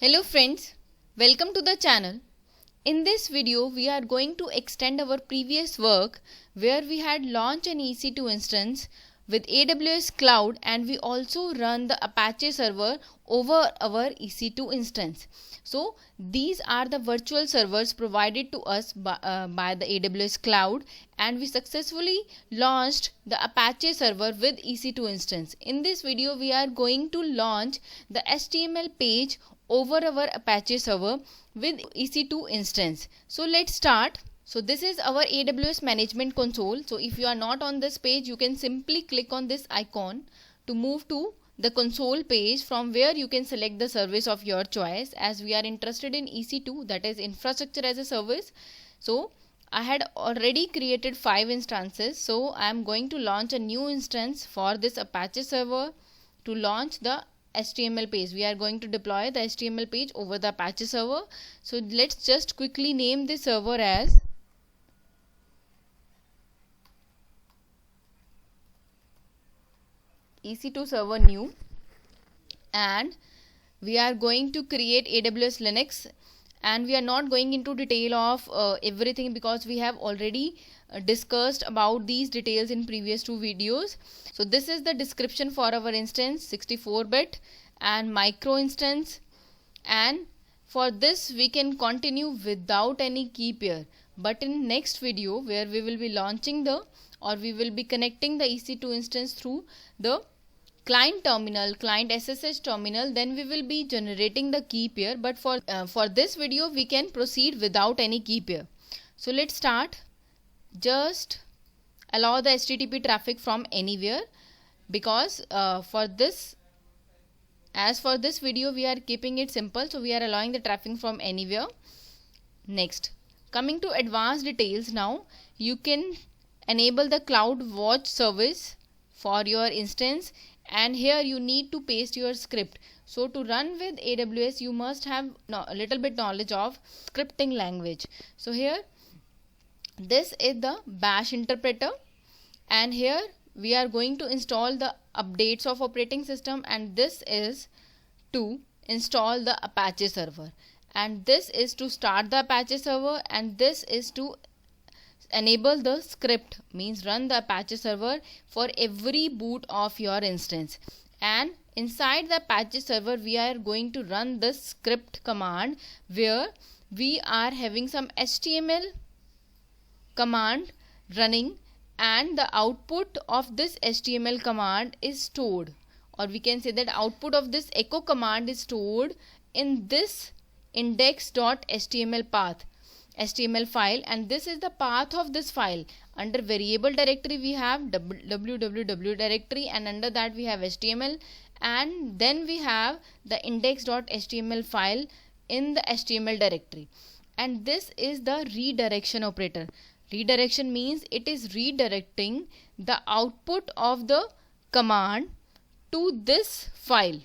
Hello friends, welcome to the channel. In this video, we are going to extend our previous work where we had launched an EC2 instance with AWS Cloud and we also run the Apache Server over our EC2 instance. So these are the virtual servers provided to us by the AWS Cloud, and we successfully launched the Apache Server with EC2 instance. In this video, we are going to launch the HTML page over our Apache Server with EC2 instance. So let's start. So this is our AWS management console. So if you are not on this page, you can simply click on this icon to move to the console page, from where you can select the service of your choice. As we are interested in EC2, that is infrastructure as a service. So I had already created 5 instances. So I am going to launch a new instance for this Apache Server to launch the HTML page. We are going to deploy the HTML page over the Apache Server. So let's just quickly name this server as EC2 Server New, and we are going to create AWS Linux, and we are not going into detail of everything because we have already discussed about these details in previous 2 videos. So this is the description for our instance, 64-bit and micro instance, and for this we can continue without any key pair. But in next video, where we will be launching we will be connecting the EC2 instance through the client terminal, client SSH terminal, then we will be generating the key pair. But for this video, we can proceed without any key pair. So let's start. Just allow the HTTP traffic from anywhere, because for this video we are keeping it simple, so we are allowing the traffic from anywhere. Next, coming to advanced details, now you can enable the CloudWatch service for your instance, and here you need to paste your script. So to run with AWS, you must have a little bit knowledge of scripting language. So here, this is the bash interpreter, and here we are going to install the updates of operating system, and this is to install the Apache Server, and this is to start the Apache Server, and this is to enable the script, means run the Apache Server for every boot of your instance. And inside the Apache Server, we are going to run the script command, where we are having some HTML command running, and the output of this HTML command is stored, or we can say that output of this echo command is stored in this index.html path, HTML file, and this is the path of this file. Under variable directory we have www directory, and under that we have HTML, and then we have the index.html file in the HTML directory, and this is the redirection operator. Redirection means it is redirecting the output of the command to this file.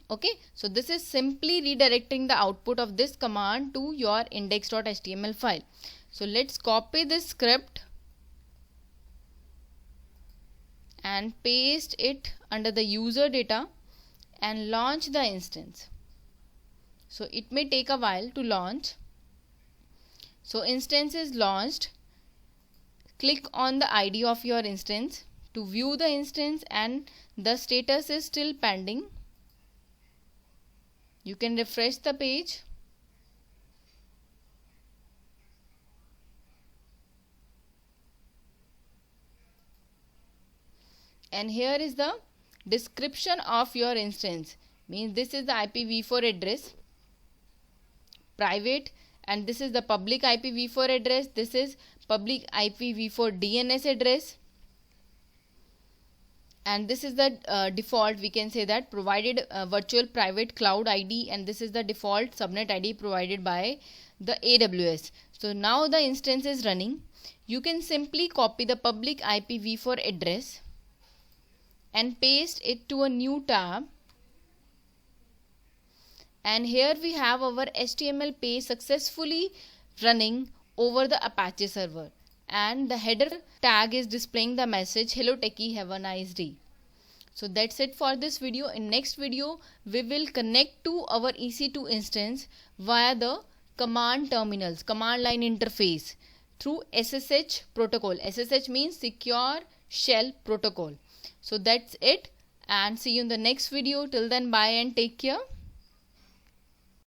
Okay, so this is simply redirecting the output of this command to your index.html file. So let's copy this script and paste it under the user data and launch the instance. So it may take a while to launch. So instance is launched. Click on the ID of your instance to view the instance, and the status is still pending. You can refresh the page. And here is the description of your instance, means this is the IPv4 address, private, and this is the public IPv4 address. This is public IPv4 DNS address, and this is the default, we can say that, provided virtual private cloud ID, and this is the default subnet ID provided by the AWS. So now the instance is running. You can simply copy the public IPv4 address and paste it to a new tab, and here we have our HTML page successfully running over the Apache Server, and the header tag is displaying the message, "Hello Techie, have a nice day." So that's it for this video. In next video, we will connect to our EC2 instance via the command terminals, command line interface through SSH protocol. SSH means Secure Shell Protocol. So that's it, and see you in the next video. Till then, bye and take care.